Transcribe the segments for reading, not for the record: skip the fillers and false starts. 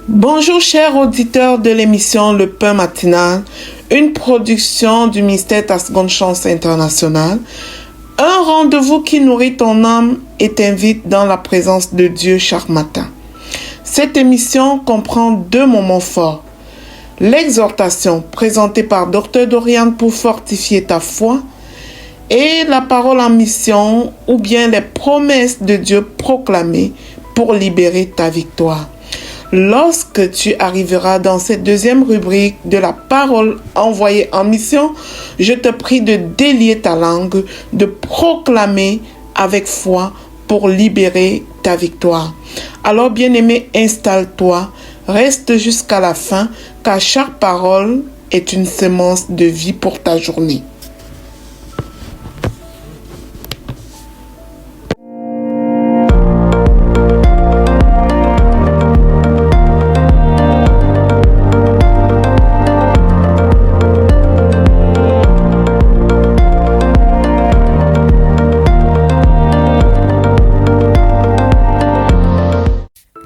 Bonjour chers auditeurs de l'émission Le Pain Matinal, une production du ministère Ta Seconde Chance International, un rendez-vous qui nourrit ton âme et t'invite dans la présence de Dieu chaque matin. Cette émission comprend 2 moments forts. L'exhortation présentée par Dr Dorian pour fortifier ta foi et la parole en mission ou bien les promesses de Dieu proclamées pour libérer ta victoire. Lorsque tu arriveras dans cette 2e rubrique de la parole envoyée en mission, je te prie de délier ta langue, de proclamer avec foi pour libérer ta victoire. Alors, bien-aimé, installe-toi, reste jusqu'à la fin, car chaque parole est une semence de vie pour ta journée.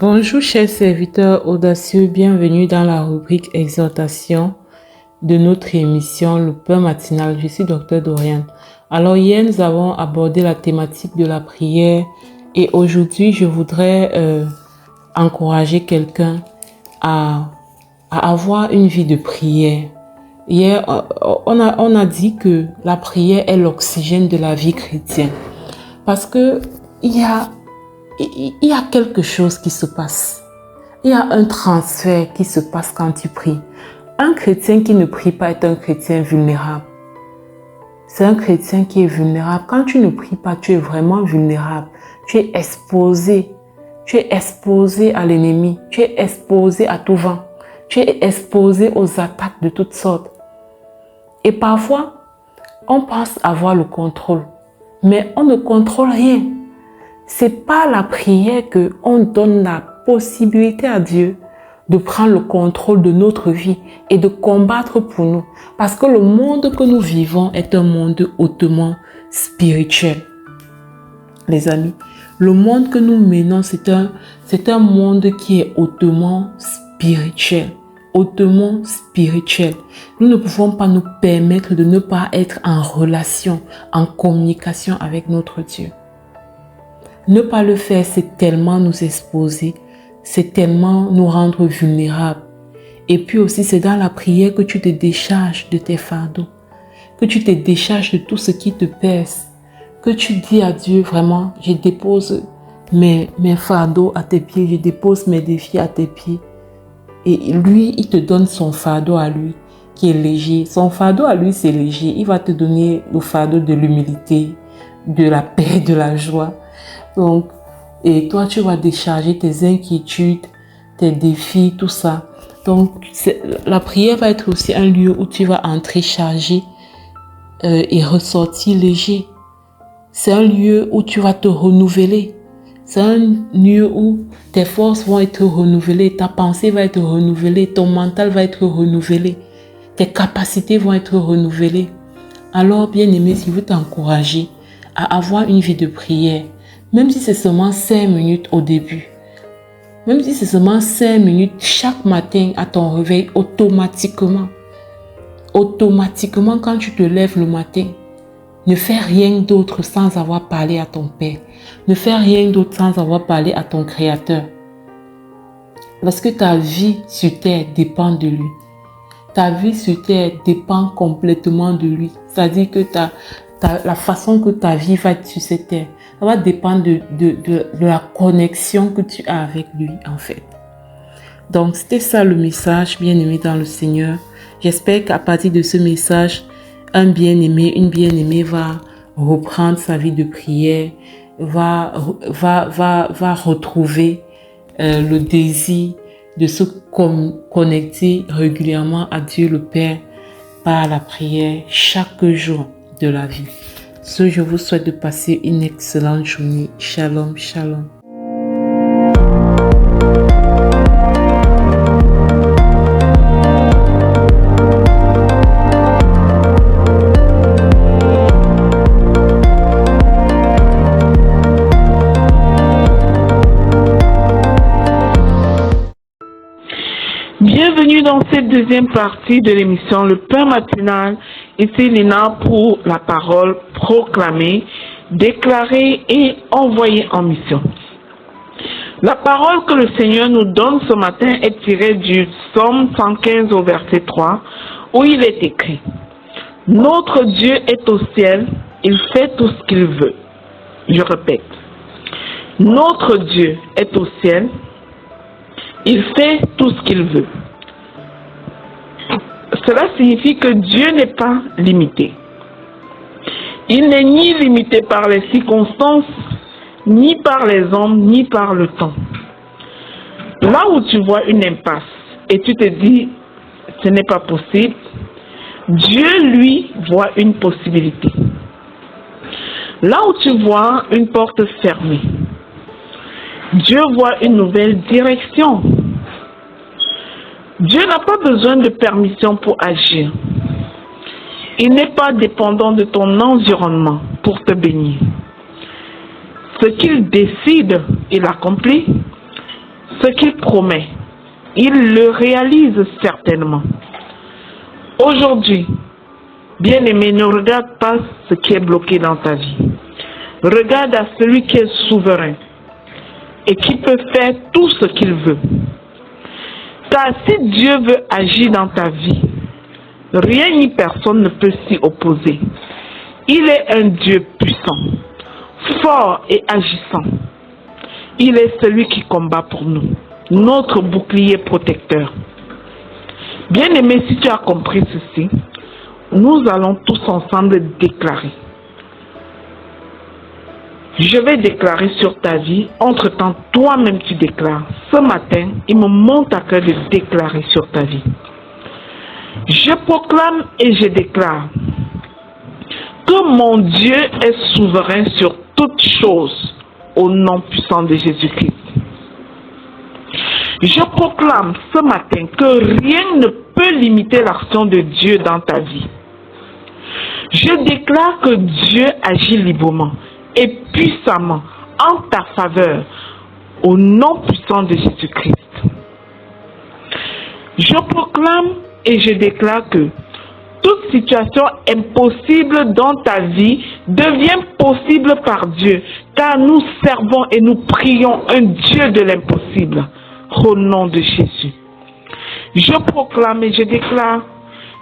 Bonjour chers serviteurs audacieux, bienvenue dans la rubrique exhortation de notre émission Le Pain Matinal. Je suis Dr Dorian. Alors hier nous avons abordé la thématique de la prière et aujourd'hui je voudrais encourager quelqu'un à avoir une vie de prière. Hier on a dit que la prière est l'oxygène de la vie chrétienne parce que il y a quelque chose qui se passe. Il y a un transfert qui se passe quand tu pries. Un chrétien qui ne prie pas est un chrétien vulnérable. C'est un chrétien qui est vulnérable. Quand tu ne pries pas, tu es vraiment vulnérable. Tu es exposé. Tu es exposé à l'ennemi. Tu es exposé à tout vent. Tu es exposé aux attaques de toutes sortes. Et parfois, on pense avoir le contrôle. Mais on ne contrôle rien. C'est par la prière qu'on donne la possibilité à Dieu de prendre le contrôle de notre vie et de combattre pour nous. Parce que le monde que nous vivons est un monde hautement spirituel. Les amis, le monde que nous menons, c'est un monde qui est hautement spirituel. Hautement spirituel. Nous ne pouvons pas nous permettre de ne pas être en relation, en communication avec notre Dieu. Ne pas le faire, c'est tellement nous exposer, c'est tellement nous rendre vulnérables. Et puis aussi, c'est dans la prière que tu te décharges de tes fardeaux, que tu te décharges de tout ce qui te pèse, que tu dis à Dieu vraiment, je dépose mes fardeaux à tes pieds, je dépose mes défis à tes pieds. Et lui, il te donne son fardeau à lui, qui est léger. Son fardeau à lui, c'est léger. Il va te donner le fardeau de l'humilité, de la paix, de la joie. Donc, et toi, tu vas décharger tes inquiétudes, tes défis, tout ça. Donc, la prière va être aussi un lieu où tu vas entrer chargé et ressortir léger. C'est un lieu où tu vas te renouveler. C'est un lieu où tes forces vont être renouvelées, ta pensée va être renouvelée, ton mental va être renouvelé, tes capacités vont être renouvelées. Alors, bien-aimé, si je veux t'encourager à avoir une vie de prière, même si c'est seulement 5 minutes au début, même si c'est seulement 5 minutes chaque matin à ton réveil, automatiquement quand tu te lèves le matin, ne fais rien d'autre sans avoir parlé à ton Père. Ne fais rien d'autre sans avoir parlé à ton Créateur. Parce que ta vie sur terre dépend de lui. Ta vie sur terre dépend complètement de lui. C'est-à-dire que la façon que ta vie va être sur cette terre, ça va dépendre de la connexion que tu as avec lui, en fait. Donc, c'était ça le message, bien-aimé dans le Seigneur. J'espère qu'à partir de ce message, un bien-aimé, une bien-aimée va reprendre sa vie de prière, va retrouver le désir de se connecter régulièrement à Dieu le Père par la prière chaque jour de la vie. Je vous souhaite de passer une excellente journée. Shalom, shalom. Bienvenue dans cette deuxième partie de l'émission Le Pain Matinal. Ici Lina pour la parole proclamée, déclarée et envoyée en mission. La parole que le Seigneur nous donne ce matin est tirée du Psaume 115 au verset 3 où il est écrit: Notre Dieu est au ciel, il fait tout ce qu'il veut. Je répète, notre Dieu est au ciel, il fait tout ce qu'il veut. Cela signifie que Dieu n'est pas limité. Il n'est ni limité par les circonstances, ni par les hommes, ni par le temps. Là où tu vois une impasse et tu te dis ce n'est pas possible, Dieu lui voit une possibilité. Là où tu vois une porte fermée, Dieu voit une nouvelle direction. Dieu n'a pas besoin de permission pour agir. Il n'est pas dépendant de ton environnement pour te bénir. Ce qu'il décide, il accomplit. Ce qu'il promet, il le réalise certainement. Aujourd'hui, bien-aimé, ne regarde pas ce qui est bloqué dans ta vie. Regarde à celui qui est souverain et qui peut faire tout ce qu'il veut. Car si Dieu veut agir dans ta vie, rien ni personne ne peut s'y opposer. Il est un Dieu puissant, fort et agissant. Il est celui qui combat pour nous, notre bouclier protecteur. Bien-aimé, si tu as compris ceci, nous allons tous ensemble déclarer. Je vais déclarer sur ta vie. Entre-temps, toi-même tu déclares. Ce matin, il me monte à cœur de déclarer sur ta vie. Je proclame et je déclare que mon Dieu est souverain sur toutes choses au nom puissant de Jésus-Christ. Je proclame ce matin que rien ne peut limiter l'action de Dieu dans ta vie. Je déclare que Dieu agit librement et puissamment en ta faveur au nom puissant de Jésus-Christ. Je proclame et je déclare que toute situation impossible dans ta vie devient possible par Dieu, car nous servons et nous prions un Dieu de l'impossible, au nom de Jésus. Je proclame et je déclare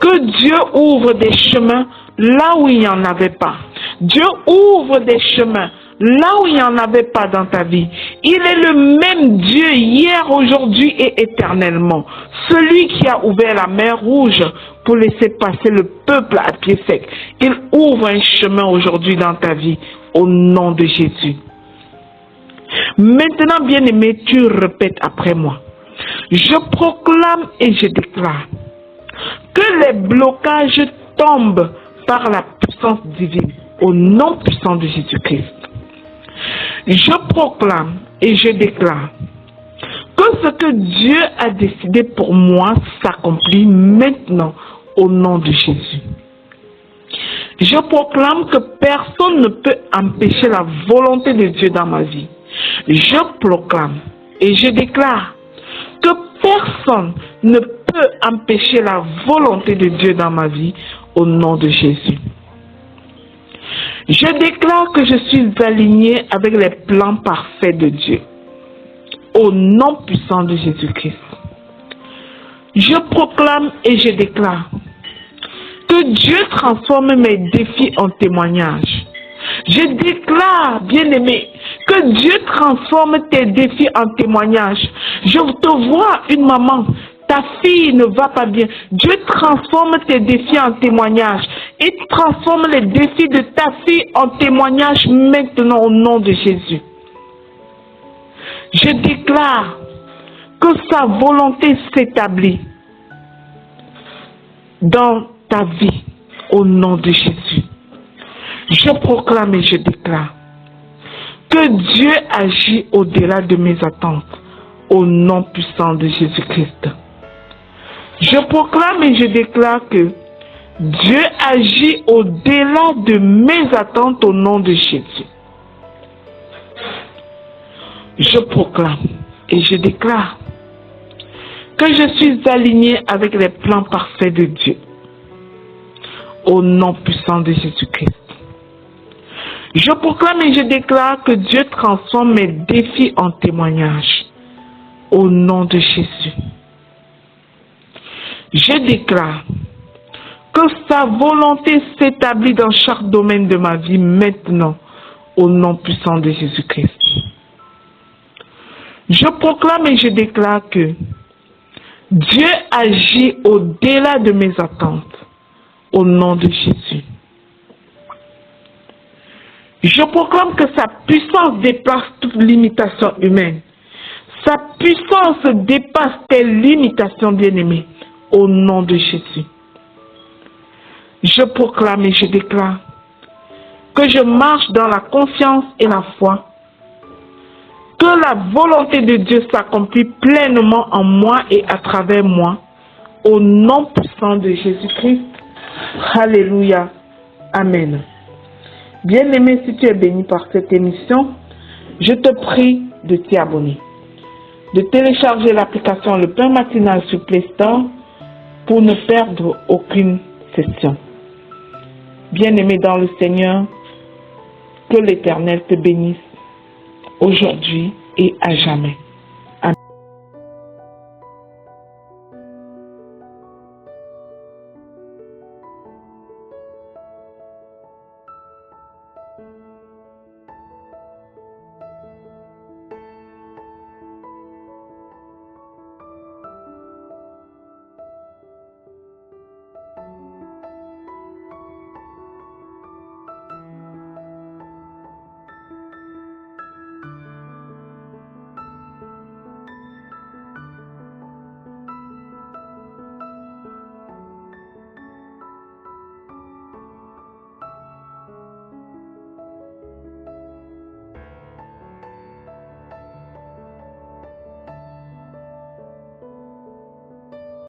que Dieu ouvre des chemins là où il n'y en avait pas. Dieu ouvre des chemins là où il n'y en avait pas dans ta vie. Il est le même Dieu hier, aujourd'hui et éternellement. Celui qui a ouvert la mer Rouge pour laisser passer le peuple à pied sec. Il ouvre un chemin aujourd'hui dans ta vie au nom de Jésus. Maintenant, bien-aimé, tu répètes après moi. Je proclame et je déclare que les blocages tombent par la puissance divine au nom puissant de Jésus-Christ. Je proclame et je déclare que ce que Dieu a décidé pour moi s'accomplit maintenant au nom de Jésus. Je proclame que personne ne peut empêcher la volonté de Dieu dans ma vie. Je proclame et je déclare que personne ne peut empêcher la volonté de Dieu dans ma vie au nom de Jésus. Je déclare que je suis aligné avec les plans parfaits de Dieu au nom puissant de Jésus-Christ. Je proclame et je déclare que Dieu transforme mes défis en témoignages. Je déclare, bien-aimé, que Dieu transforme tes défis en témoignages. Je te vois, une maman, ta fille ne va pas bien. Dieu transforme tes défis en témoignages. Et transforme les défis de ta fille en témoignages maintenant au nom de Jésus. Je déclare que sa volonté s'établit dans ta vie au nom de Jésus. Je proclame et je déclare que Dieu agit au-delà de mes attentes au nom puissant de Jésus-Christ. Je proclame et je déclare que Dieu agit au-delà de mes attentes au nom de Jésus. Je proclame et je déclare que je suis aligné avec les plans parfaits de Dieu. Au nom puissant de Jésus-Christ. Je proclame et je déclare que Dieu transforme mes défis en témoignages. Au nom de Jésus. Je déclare que sa volonté s'établit dans chaque domaine de ma vie maintenant, au nom puissant de Jésus-Christ. Je proclame et je déclare que Dieu agit au-delà de mes attentes, au nom de Jésus. Je proclame que sa puissance dépasse toute limitation humaine. Sa puissance dépasse tes limitations, bien-aimées, au nom de Jésus. Je proclame et je déclare que je marche dans la confiance et la foi, que la volonté de Dieu s'accomplit pleinement en moi et à travers moi, au nom puissant de Jésus-Christ. Alléluia. Amen. Bien-aimé, si tu es béni par cette émission, je te prie de t'y abonner, de télécharger l'application Le Pain Matinal sur Play Store pour ne perdre aucune session. Bien-aimé dans le Seigneur, que l'Éternel te bénisse aujourd'hui et à jamais.